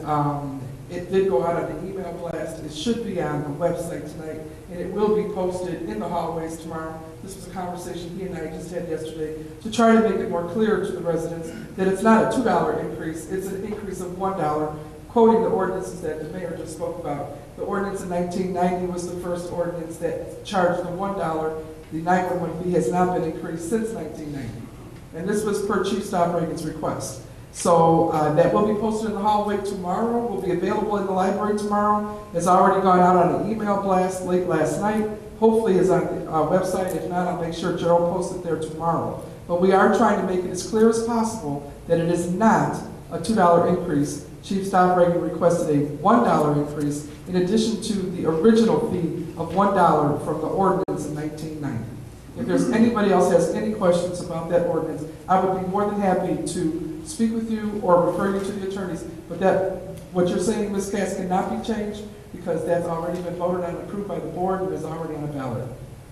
it did go out on the email blast. It should be on the website tonight, and it will be posted in the hallways tomorrow. This was a conversation he and I just had yesterday to try to make it more clear to the residents that it's not a $2 increase, it's an increase of $1, quoting the ordinances that the mayor just spoke about. The ordinance in 1990 was the first ordinance that charged the $1. The 911 fee has not been increased since 1990. And this was per Chief Stopford's request. So that will be posted in the hallway tomorrow, will be available in the library tomorrow. It's already gone out on an email blast late last night. Hopefully it's on the website. If not, I'll make sure Gerald posts it there tomorrow. But we are trying to make it as clear as possible that it is not a $2 increase. Chief Stopford requested a $1 increase in addition to the original fee of $1 from the ordinance in 1990. If there's anybody else has any questions about that ordinance, I would be more than happy to speak with you or refer you to the attorneys. But what you're saying, Ms. Cass, cannot be changed because that's already been voted on and approved by the board and is already on a ballot.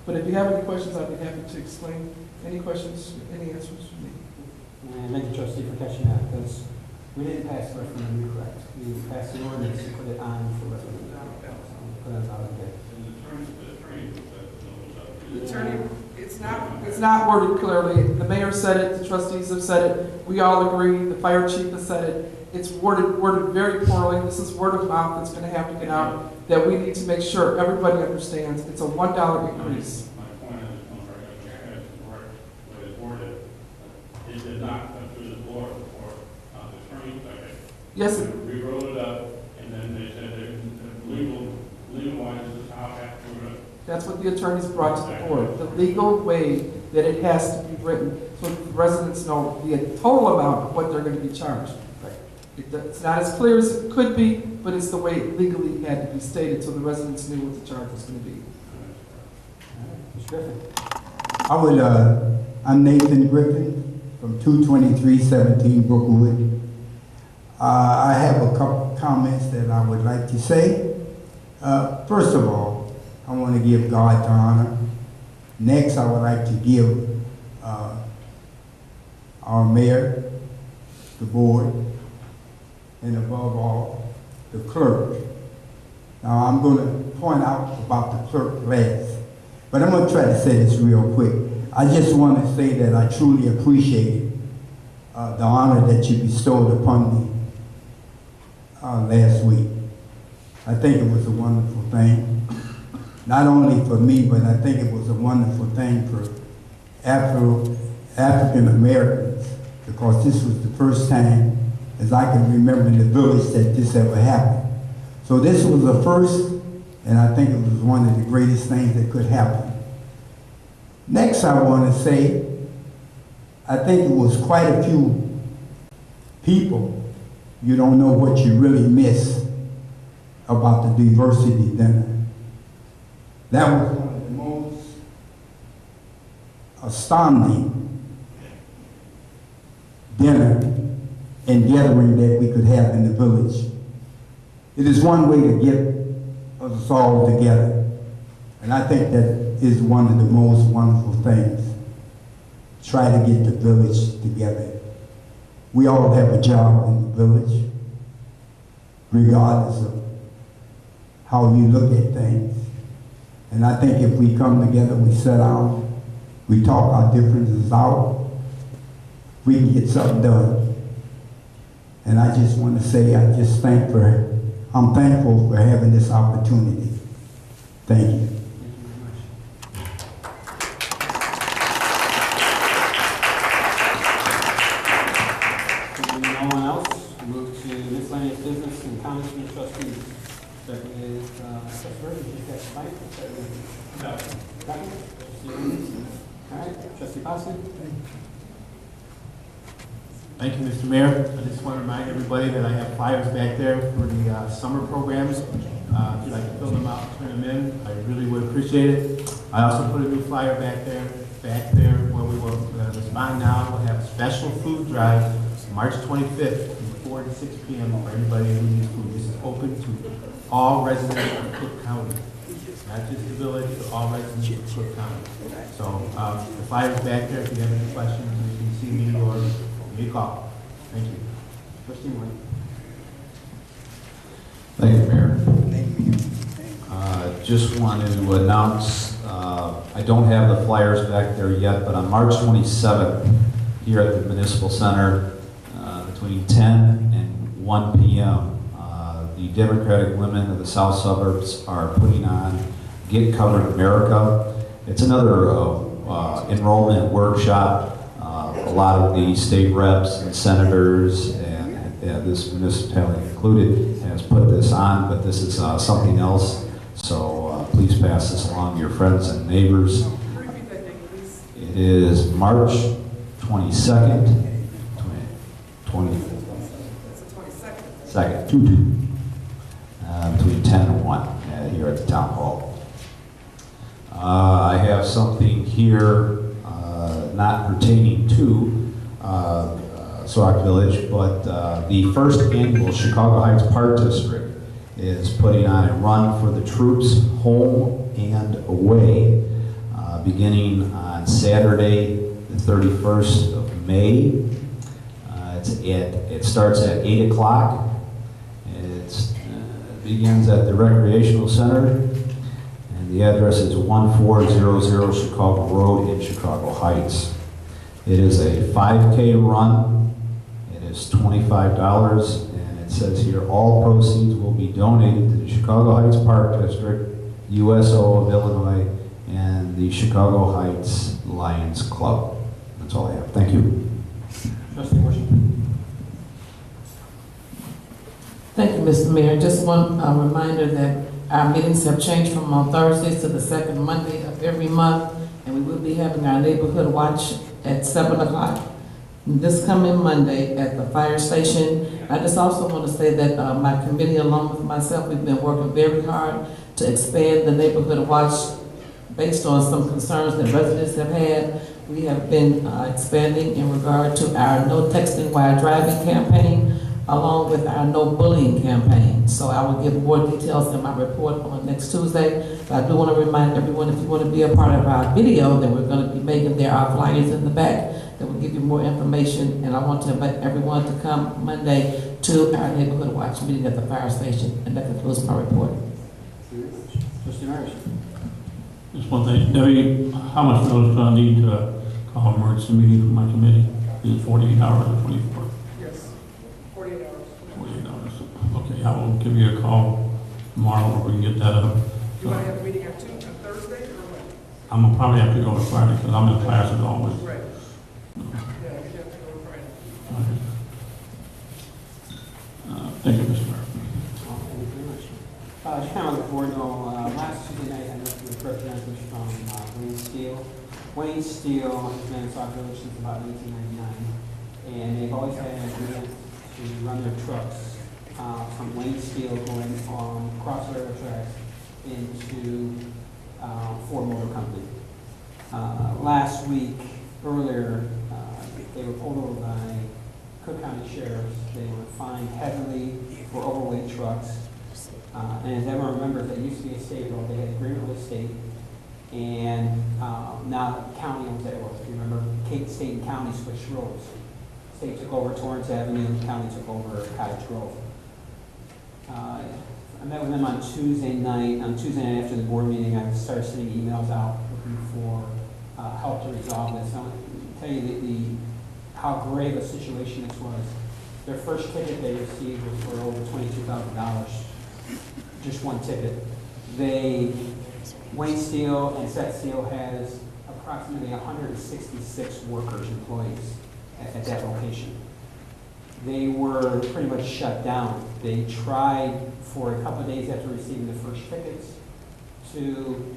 But if you have any questions, I'd be happy to explain. Any questions, any answers from me? And thank you, trustee, for catching that, because we didn't pass the referendum, you're correct. We passed the ordinance to put it on for referendum. Put it on there. The attorney, it's not worded clearly. The mayor said it, the trustees have said it, we all agree, the fire chief has said it. It's worded very poorly. This is word of mouth that's going to have to get out, that we need to make sure everybody understands it's a $1 increase. My point is, what is worded, it did not come through the board before the attorney took it. Yes. We wrote it up, and then they said that legal-wise, this is how it has to be written. That's what the attorneys brought to the board, the legal way that it has to be written, so that the residents know the total amount of what they're going to be charged. It's not as clear as it could be, but it's the way it legally had to be stated, so the residents knew what the charge was going to be. Mr. Griffin. I'm Nathan Griffin from 22317 Brookwood. I have a couple comments that I would like to say. First of all, I want to give God the honor. Next, I would like to give our mayor, the board, and above all, the clerk. Now, I'm going to point out about the clerk last, but I'm going to try to say this real quick. I just want to say that I truly appreciate the honor that you bestowed upon me last week. I think it was a wonderful thing, not only for me, but I think it was a wonderful thing for African Americans, because this was the first time, as I can remember in the village, that this ever happened. So this was a first, and I think it was one of the greatest things that could happen. Next, I want to say, I think it was quite a few people, you don't know what you really miss about the diversity dinner. That was one of the most astounding dinner and gathering that we could have in the village. It is one way to get us all together. And I think that is one of the most wonderful things. Try to get the village together. We all have a job in the village, regardless of how you look at things. And I think if we come together, we sit down, we talk our differences out, we can get something done. And I just want to say, I'm thankful for having this opportunity. Thank you. No one else? Move to miscellaneous business and comments from the trustees. Second is, Svboard, did you get the mic? No. Second? Trustee Williams? All right, trustee P.L.A.N. Thank you, Mr. Mayor. I just want to remind everybody that I have flyers back there for the summer programs. If you'd like to fill them out and turn them in, I really would appreciate it. I also put a new flyer back there where we will respond now. We'll have a special food drive March 25th from 4 to 6 p.m. for everybody who needs food. This is open to all residents of Cook County, not just the village, but all residents of Cook County. So the flyer's back there. If you have any questions, you can see me or give me a call. Thank you. Trustee Moore. Thank you, Mayor. Just wanted to announce, I don't have the flyers back there yet, but on March 27th, here at the Municipal Center, between 10 and 1 p.m., the Democratic Women of the South Suburbs are putting on Get Covered America. It's another enrollment workshop. A lot of the state reps and senators and this municipality included has put this on, but this is something else. So please pass this along to your friends and neighbors. Repeat that date, please. It is March 22nd, 20. That's the 22nd. Second, 2-2, between 10 and 1 here at the town hall. I have something here not pertaining to Sauk Village, but the first annual Chicago Heights Park District is putting on a run for the troops home and away, beginning on Saturday, the 31st of May. It starts at 8 o'clock. It begins at the Recreational Center, and the address is 1400 Chicago Road in Chicago Heights. It is a 5K run. It is $25, and it says here all proceeds will be donated to the Chicago Heights Park District, USO of Illinois, and the Chicago Heights Lions Club. That's all I have. Thank you. Trustee Washington. Thank you, Mr. Mayor. Just one reminder that our meetings have changed from on Thursdays to the second Monday of every month, and we will be having our neighborhood watch at 7 o'clock this coming Monday at the fire station. I just also want to say that my committee, along with myself, we've been working very hard to expand the neighborhood watch based on some concerns that residents have had. We have been expanding in regard to our No Texting While Driving campaign, along with our No Bullying campaign. So I will give more details in my report on next Tuesday. But I do want to remind everyone, if you want to be a part of our video that we're going to be making, there are flyers in the back that will give you more information. And I want to invite everyone to come Monday to our neighborhood watch meeting at the fire station. And that concludes my report. Trustee Myers. Just one thing, Debbie, how much notice do I need to call an emergency meeting for my committee? Is it 48 hours or 24? Yes, 48 hours. 48 hours. Okay, I will give you a call tomorrow or we can get that up. You want to have a meeting at 2 on Thursday or what? I'm gonna probably have to go to Friday because I'm in class as always. Right. Yeah, you have to go to Friday. Okay. Thank you, Mr. Mayor. Thank you very much. Just kind of the board know, last Tuesday night, I know with representatives from Wayne Steel. Wayne Steel has been in Sauk Village since about 1999, and they've always had an agreement to run their trucks from Wayne Steel going across the railroad tracks into Ford Motor Company. Last week, earlier, they were pulled over by Cook County sheriffs. They were fined heavily for overweight trucks. And as everyone remembers, that used to be a state road. They had agreement with the state. And now the county owns that road. If you remember, state and county switched roads. State took over Torrance Avenue, the county took over Cottage Grove. I met with them on Tuesday night. On Tuesday night after the board meeting, I started sending emails out looking for help to resolve this. I want to tell you how grave a situation this was. Their first ticket they received was for over $22,000. Just one ticket. Wayne Steel and Set Steel has approximately 166 workers, employees at that location. They were pretty much shut down. They tried for a couple of days after receiving the first tickets to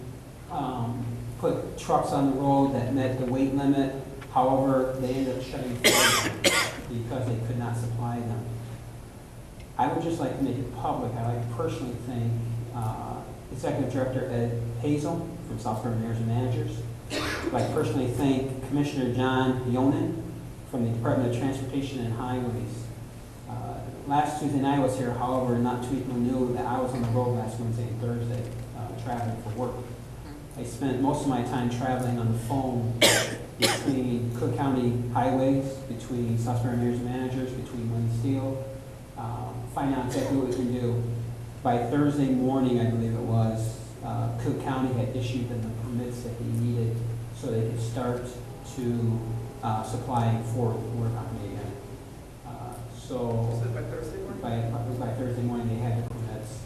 put trucks on the road that met the weight limit. However, they ended up shutting down because they could not supply them. I would just like to make it public. I like to personally thank Executive Director Ed Hazel from South Florida Mayors and Managers. I'd like to personally thank Commissioner John Yonan from the Department of Transportation and Highways. Last Tuesday night I was here, however, not too people knew that I was on the road last Wednesday and Thursday traveling for work. I spent most of my time traveling on the phone between Cook County highways, between South Florida Mayors and Managers, between Wayne Steel, finding out exactly what we can do. By Thursday morning, I believe it was, Cook County had issued them the permits that they needed so they could start to supply Ford Motor Company again. So by Thursday morning? By Thursday morning, they had the permits.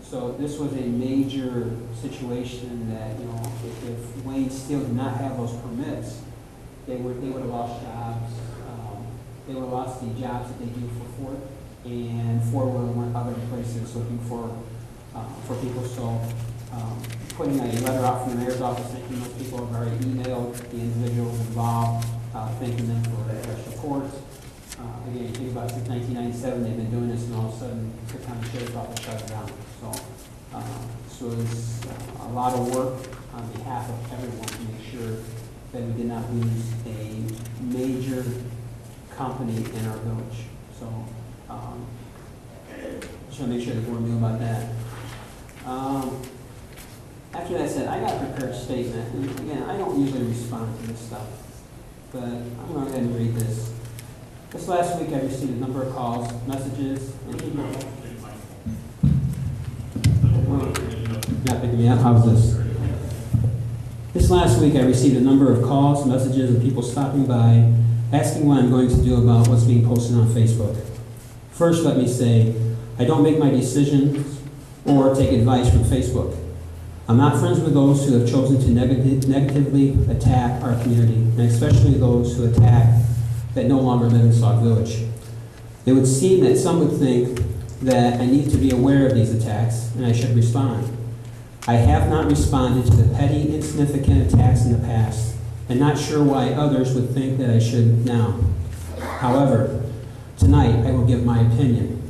So this was a major situation that, you know, if Wayne Steel did not have those permits, they would have lost jobs. They would have lost the jobs that they do for Ford, and Ford would have went other places looking for people. So putting a letter out from the mayor's office, thanking those people. I've already emailed the individuals involved, thanking them for their support. Again, you think about since 1997, they've been doing this, and all of a sudden, the county sheriff's office shut it down. So it was a lot of work on behalf of everyone to make sure that we did not lose a major company in our village. So just want to make sure the board knew about that. After that said, I got a prepared statement, and again, I don't usually respond to this stuff, but I'm going to go ahead and read this. This last week, I received a number of calls, messages, and emails. Not picking me up. How's this? This last week, I received a number of calls, messages, and people stopping by, asking what I'm going to do about what's being posted on Facebook. First, let me say, I don't make my decisions or take advice from Facebook. I'm not friends with those who have chosen to negatively attack our community, and especially those who attack that no longer live in Sauk Village. It would seem that some would think that I need to be aware of these attacks and I should respond. I have not responded to the petty, insignificant attacks in the past, and not sure why others would think that I should now. However, tonight I will give my opinion.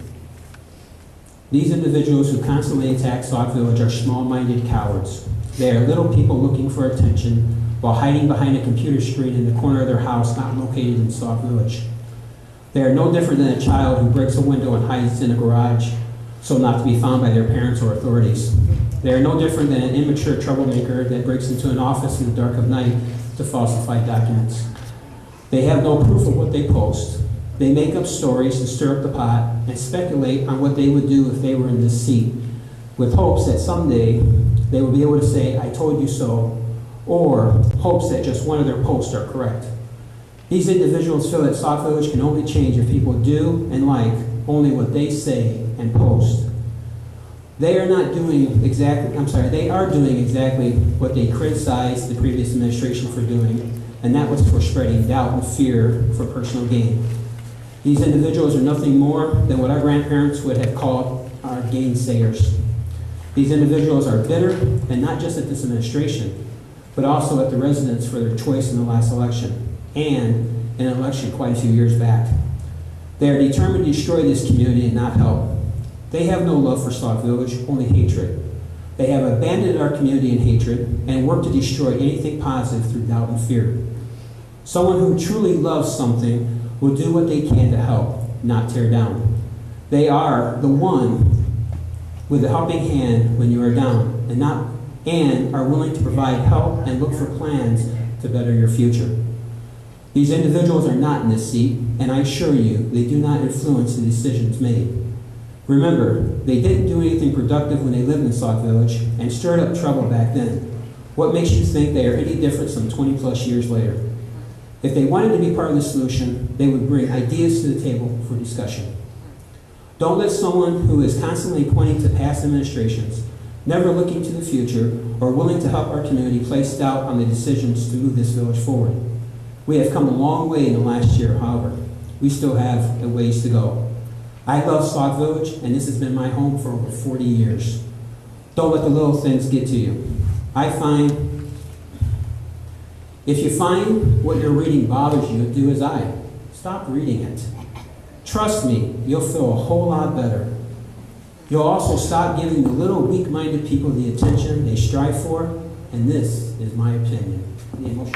These individuals who constantly attack Sauk Village are small-minded cowards. They are little people looking for attention while hiding behind a computer screen in the corner of their house not located in Sauk Village. They are no different than a child who breaks a window and hides in a garage so not to be found by their parents or authorities. They are no different than an immature troublemaker that breaks into an office in the dark of night to falsify documents. They have no proof of what they post. They make up stories to stir up the pot and speculate on what they would do if they were in this seat, with hopes that someday they will be able to say, "I told you so," or hopes that just one of their posts are correct. These individuals feel that Sauk Village can only change if people do and like only what they say and post. They are doing exactly what they criticized the previous administration for doing, and that was for spreading doubt and fear for personal gain. These individuals are nothing more than what our grandparents would have called our gainsayers. These individuals are bitter, and not just at this administration, but also at the residents for their choice in the last election, and in an election quite a few years back. They are determined to destroy this community and not help. They have no love for Sauk Village, only hatred. They have abandoned our community in hatred and work to destroy anything positive through doubt and fear. Someone who truly loves something will do what they can to help, not tear down. They are the one with a helping hand when you are down, and are willing to provide help and look for plans to better your future. These individuals are not in this seat, and I assure you, they do not influence the decisions made. Remember, they didn't do anything productive when they lived in Sauk Village and stirred up trouble back then. What makes you think they are any different some 20 plus years later? If they wanted to be part of the solution, they would bring ideas to the table for discussion. Don't let someone who is constantly pointing to past administrations, never looking to the future, or willing to help our community place doubt on the decisions to move this village forward. We have come a long way in the last year, however. We still have a ways to go. I love Sauk Village, and this has been my home for over 40 years. Don't let the little things get to you. If you find what you're reading bothers you, do as I. Stop reading it. Trust me, you'll feel a whole lot better. You'll also stop giving the little weak-minded people the attention they strive for, and this is my opinion. The emotion